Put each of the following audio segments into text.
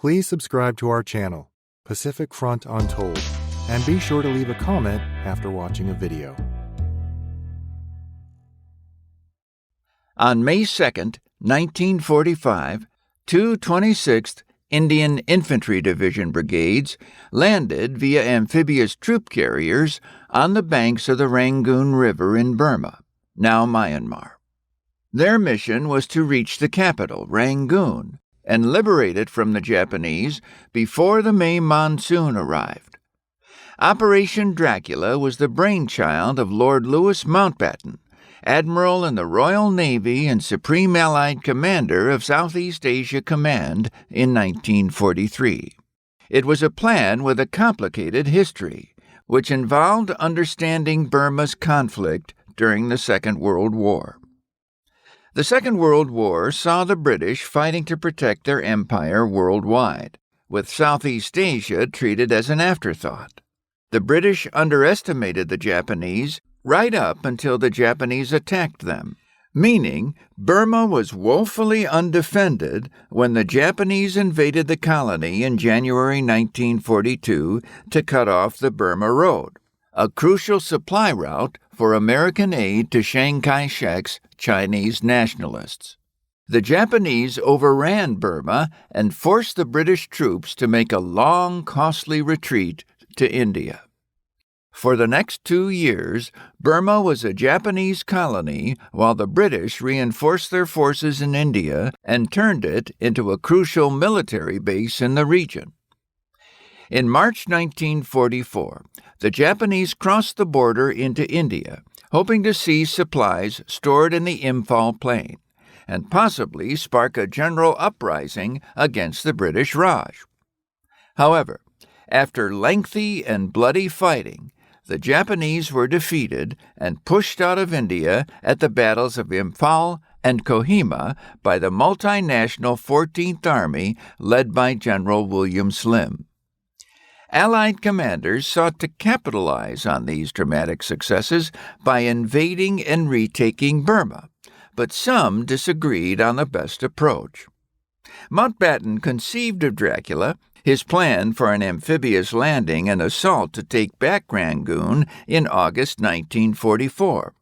Please subscribe to our channel, Pacific Front Untold, and be sure to leave a comment after watching a video. On May 2, 1945, two 26th Indian Infantry Division brigades landed via amphibious troop carriers on the banks of the Rangoon River in Burma, now Myanmar. Their mission was to reach the capital, Rangoon, and liberate it from the Japanese before the May monsoon arrived. Operation Dracula was the brainchild of Lord Louis Mountbatten, Admiral in the Royal Navy and Supreme Allied Commander of Southeast Asia Command in 1943. It was a plan with a complicated history, which involved understanding Burma's conflict during the Second World War. The Second World War saw the British fighting to protect their empire worldwide, with Southeast Asia treated as an afterthought. The British underestimated the Japanese right up until the Japanese attacked them, meaning Burma was woefully undefended when the Japanese invaded the colony in January 1942 to cut off the Burma Road, a crucial supply route for American aid to Chiang Kai-shek's Chinese nationalists. The Japanese overran Burma and forced the British troops to make a long, costly retreat to India. For the next 2 years, Burma was a Japanese colony while the British reinforced their forces in India and turned it into a crucial military base in the region. In March 1944, the Japanese crossed the border into India, hoping to seize supplies stored in the Imphal Plain and possibly spark a general uprising against the British Raj. However, after lengthy and bloody fighting, the Japanese were defeated and pushed out of India at the battles of Imphal and Kohima by the multinational 14th Army led by General William Slim. Allied commanders sought to capitalize on these dramatic successes by invading and retaking Burma, but some disagreed on the best approach. Mountbatten conceived of Dracula, his plan for an amphibious landing and assault to take back Rangoon, in August 1944.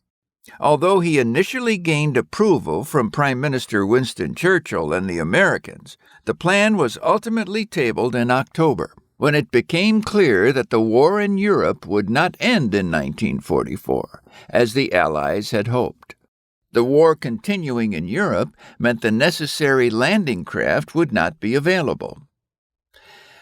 Although he initially gained approval from Prime Minister Winston Churchill and the Americans, the plan was ultimately tabled in October, when it became clear that the war in Europe would not end in 1944, as the Allies had hoped. The war continuing in Europe meant the necessary landing craft would not be available.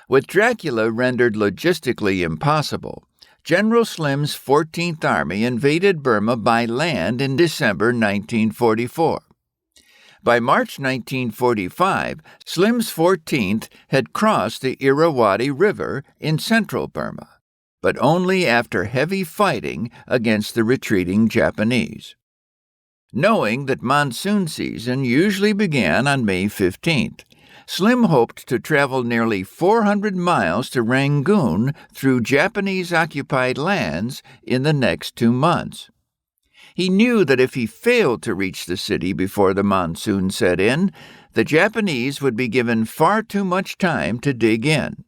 With Dracula rendered logistically impossible, General Slim's 14th Army invaded Burma by land in December 1944. By March 1945, Slim's 14th had crossed the Irrawaddy River in central Burma, but only after heavy fighting against the retreating Japanese. Knowing that monsoon season usually began on May 15th, Slim hoped to travel nearly 400 miles to Rangoon through Japanese-occupied lands in the next 2 months. He knew that if he failed to reach the city before the monsoon set in, the Japanese would be given far too much time to dig in.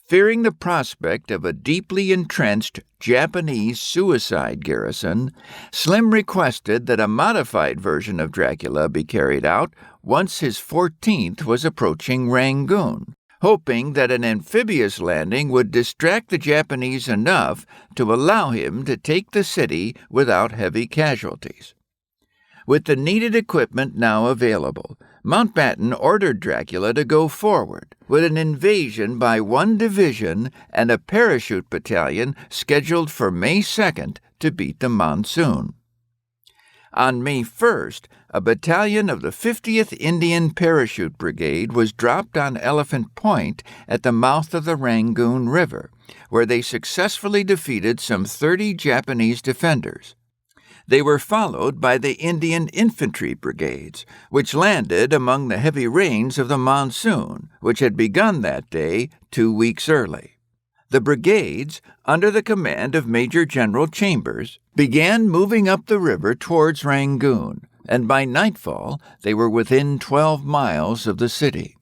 Fearing the prospect of a deeply entrenched Japanese suicide garrison, Slim requested that a modified version of Dracula be carried out once his 14th was approaching Rangoon, hoping that an amphibious landing would distract the Japanese enough to allow him to take the city without heavy casualties. With the needed equipment now available, Mountbatten ordered Dracula to go forward, with an invasion by one division and a parachute battalion scheduled for May 2nd to beat the monsoon. On May 1st, a battalion of the 50th Indian Parachute Brigade was dropped on Elephant Point at the mouth of the Rangoon River, where they successfully defeated some 30 Japanese defenders. They were followed by the Indian Infantry Brigades, which landed among the heavy rains of the monsoon, which had begun that day 2 weeks early. The brigades, under the command of Major General Chambers, began moving up the river towards Rangoon, and by nightfall they were within 12 miles of the city.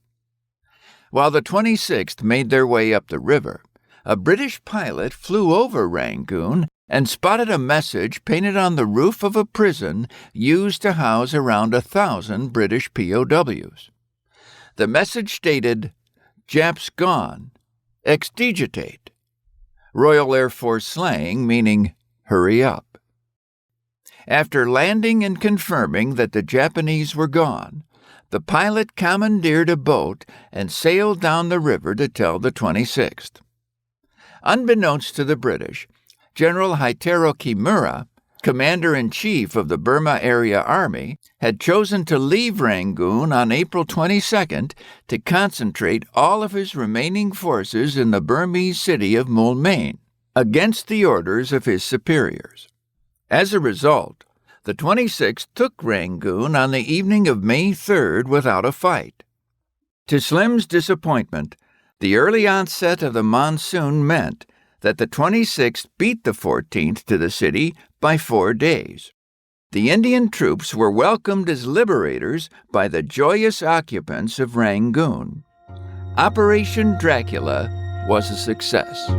While the 26th made their way up the river, a British pilot flew over Rangoon and spotted a message painted on the roof of a prison used to house around 1,000 British POWs. The message stated, "Japs gone, exdigitate," Royal Air Force slang meaning hurry up. After landing and confirming that the Japanese were gone, the pilot commandeered a boat and sailed down the river to tell the 26th. Unbeknownst to the British, General Haitaro Kimura, Commander-in-Chief of the Burma Area Army, had chosen to leave Rangoon on April 22nd to concentrate all of his remaining forces in the Burmese city of Moulmein, against the orders of his superiors. As a result, the 26th took Rangoon on the evening of May 3rd without a fight. To Slim's disappointment, the early onset of the monsoon meant that the 26th beat the 14th to the city by 4 days. The Indian troops were welcomed as liberators by the joyous occupants of Rangoon. Operation Dracula was a success.